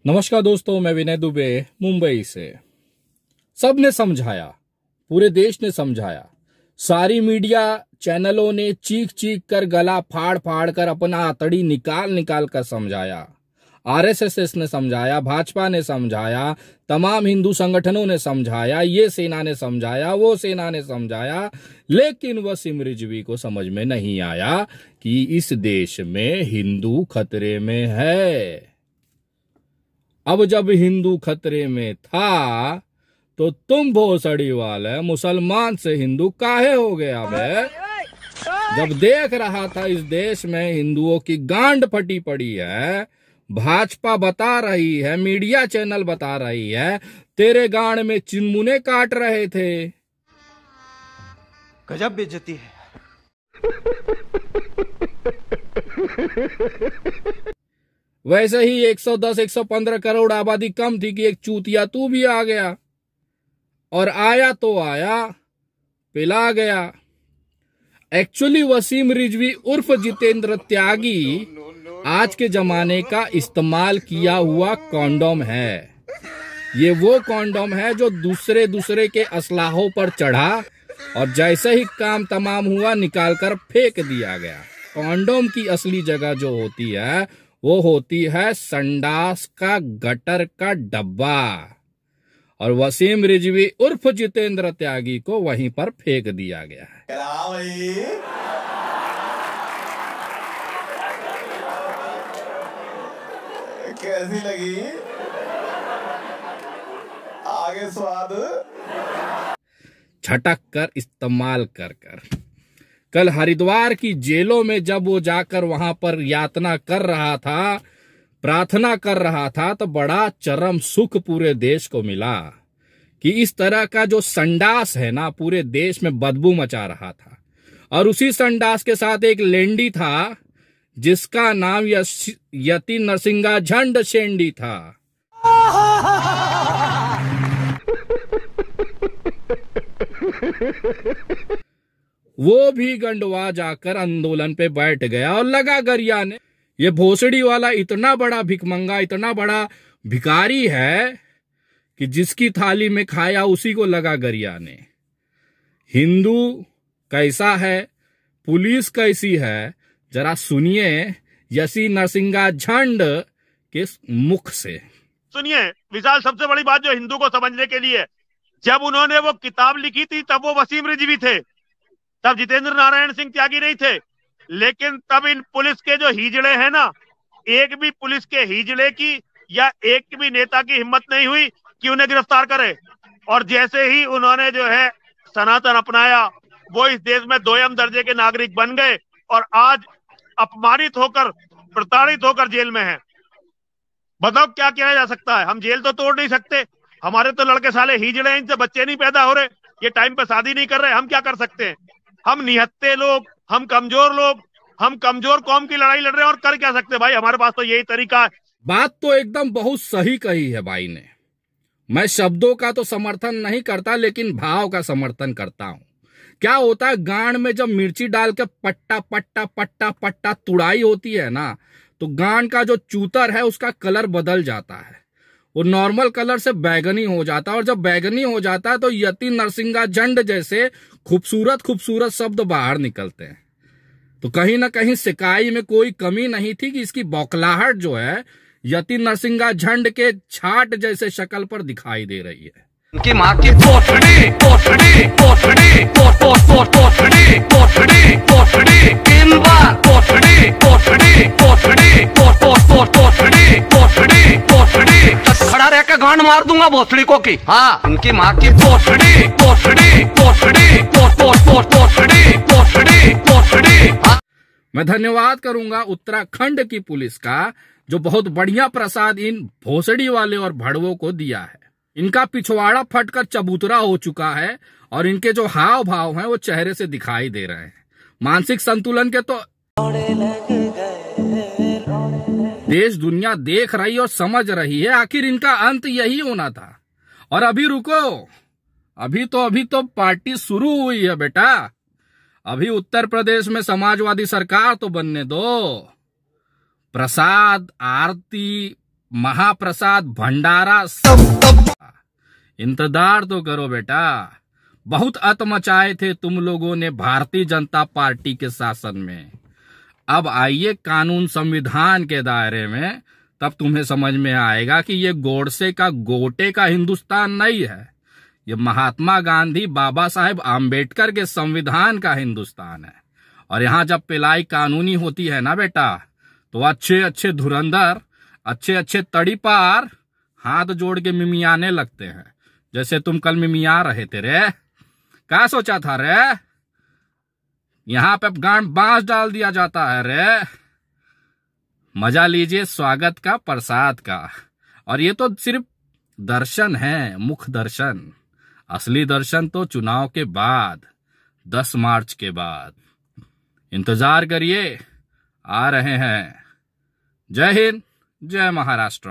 नमस्कार दोस्तों, मैं विनय दुबे मुंबई से। सबने समझाया, पूरे देश ने समझाया, सारी मीडिया चैनलों ने चीख चीख कर, गला फाड़ फाड़ कर, अपना आतड़ी निकाल निकाल कर समझाया। आरएसएस ने समझाया, भाजपा ने समझाया, तमाम हिंदू संगठनों ने समझाया, ये सेना ने समझाया, वो सेना ने समझाया, लेकिन वसीम रिजवी को समझ में नहीं आया कि इस देश में हिंदू खतरे में है। अब जब हिंदू खतरे में था तो तुम भोसड़ी वाले मुसलमान से हिंदू काहे हो गया बे? जब देख रहा था इस देश में हिंदुओं की गांड फटी पड़ी है, भाजपा बता रही है, मीडिया चैनल बता रही है, तेरे गांड में चिनमुने काट रहे थे। गजब बेइज्जती है। वैसे ही 110-115 करोड़ आबादी कम थी कि एक चूतिया तू भी आ गया, और आया तो आया, पिला गया। एक्चुअली वसीम रिजवी उर्फ जितेंद्र त्यागी आज के जमाने का इस्तेमाल किया हुआ कॉन्डोम है। ये वो कॉन्डोम है जो दूसरे के असलाहों पर चढ़ा और जैसे ही काम तमाम हुआ निकाल कर फेंक दिया गया। कॉन्डोम की असली जगह जो होती है वो होती है संडास का गटर का डब्बा, और वसीम रिजवी उर्फ जितेंद्र त्यागी को वहीं पर फेंक दिया गया है। कैसी लगी? आगे स्वाद झटक कर इस्तेमाल कर कर। कल हरिद्वार की जेलों में जब वो जाकर वहां पर यातना कर रहा था, प्रार्थना कर रहा था, तो बड़ा चरम सुख पूरे देश को मिला कि इस तरह का जो संडास है ना, पूरे देश में बदबू मचा रहा था। और उसी संडास के साथ एक लेंडी था जिसका नाम यति नरसिंगा झंड शेंडी था। वो भी गंडवा जाकर आंदोलन पे बैठ गया और लगा गरियाने। ये भोसड़ी वाला इतना बड़ा भिखमंगा, इतना बड़ा भिखारी है कि जिसकी थाली में खाया उसी को लगा गरियाने। हिंदू कैसा है, पुलिस कैसी है, जरा सुनिए यसी नरसिंगा झंड के मुख से। सुनिए विशाल, सबसे बड़ी बात जो हिंदू को समझने के लिए, जब उन्होंने वो किताब लिखी थी तब वो वसीम रिजवी थे, तब जितेंद्र नारायण सिंह त्यागी नहीं थे। लेकिन तब इन पुलिस के जो हिजड़े हैं ना, एक भी पुलिस के हिजड़े की या एक भी नेता की हिम्मत नहीं हुई कि उन्हें गिरफ्तार करे। और जैसे ही उन्होंने जो है सनातन अपनाया, वो इस देश में दोयम दर्जे के नागरिक बन गए और आज अपमानित होकर, प्रताड़ित होकर जेल में हैं। बताओ क्या किया जा सकता है? हम जेल तो तोड़ नहीं सकते, हमारे तो लड़के साले हिजड़े हैं, इनसे बच्चे नहीं पैदा हो रहे, ये टाइम पे शादी नहीं कर रहे, हम क्या कर सकते हैं? हम निहत्ते लोग, हम कमजोर कौम की लड़ाई लड़ रहे हैं, और कर क्या सकते हैं भाई? हमारे पास तो यही तरीका है। बात तो एकदम बहुत सही कही है भाई ने। मैं शब्दों का तो समर्थन नहीं करता, लेकिन भाव का समर्थन करता हूं। क्या होता है, गांड में जब मिर्ची डाल के पट्टा पट्टा पट्टा पट्टा तुड़ाई होती है ना, तो गांड का जो चूतर है उसका कलर बदल जाता है, वो नॉर्मल कलर से बैगनी हो जाता है। और जब बैगनी हो जाता है तो यति नरसिंगा झंड जैसे खूबसूरत खूबसूरत शब्द बाहर निकलते हैं। तो कहीं ना कहीं सिकाई में कोई कमी नहीं थी कि इसकी बौखलाहट जो है यति नरसिंगा झंड के छाट जैसे शक्ल पर दिखाई दे रही है। उनकी माँ की पोछड़ी पोछड़ी पोछड़ी पोछड़ी पोछड़ी पोछड़ी 3 बार पोछड़ी पोछड़ी पोछड़ी पोछड़ी पोछड़ी पोछड़ी खड़ा रह के गांड मार दूंगा भोसड़ी को की। हाँ, उनकी माँ की पोछड़ी पोछड़ी पोछड़ी पोछड़ी पोछड़ी पोछड़ी। मैं धन्यवाद करूंगा उत्तराखंड की पुलिस का, जो बहुत बढ़िया प्रसाद इन भोसड़ी वाले और भड़वों को दिया है। इनका पिछवाड़ा फटकर चबूतरा हो चुका है और इनके जो हाव भाव हैं वो चेहरे से दिखाई दे रहे हैं। मानसिक संतुलन के तो देश दुनिया देख रही और समझ रही है, आखिर इनका अंत यही होना था। और अभी रुको, अभी तो पार्टी शुरू हुई है बेटा। अभी उत्तर प्रदेश में समाजवादी सरकार तो बनने दो। प्रसाद, आरती, महाप्रसाद भंडारा। इंतजार तो करो बेटा, बहुत अत मचाए थे तुम लोगों ने भारतीय जनता पार्टी के शासन में। अब आइए कानून संविधान के दायरे में, तब तुम्हें समझ में आएगा कि ये गोडसे का गोटे का हिंदुस्तान नहीं है, ये महात्मा गांधी बाबा साहेब आम्बेडकर के संविधान का हिंदुस्तान है। और यहाँ जब पिलाई कानूनी होती है ना बेटा, तो अच्छे अच्छे धुरंधर, अच्छे अच्छे तड़ीपार हाथ जोड़ के मिमियाने लगते हैं, जैसे तुम कल मिमिया रहे थे रे। क्या सोचा था रे? यहाँ पे गांड बांस डाल दिया जाता है रे। मजा लीजिए स्वागत का, प्रसाद का। और ये तो सिर्फ दर्शन है, मुख दर्शन। असली दर्शन तो चुनाव के बाद, 10 मार्च के बाद। इंतजार करिए, आ रहे हैं। जय हिंद, जय महाराष्ट्र।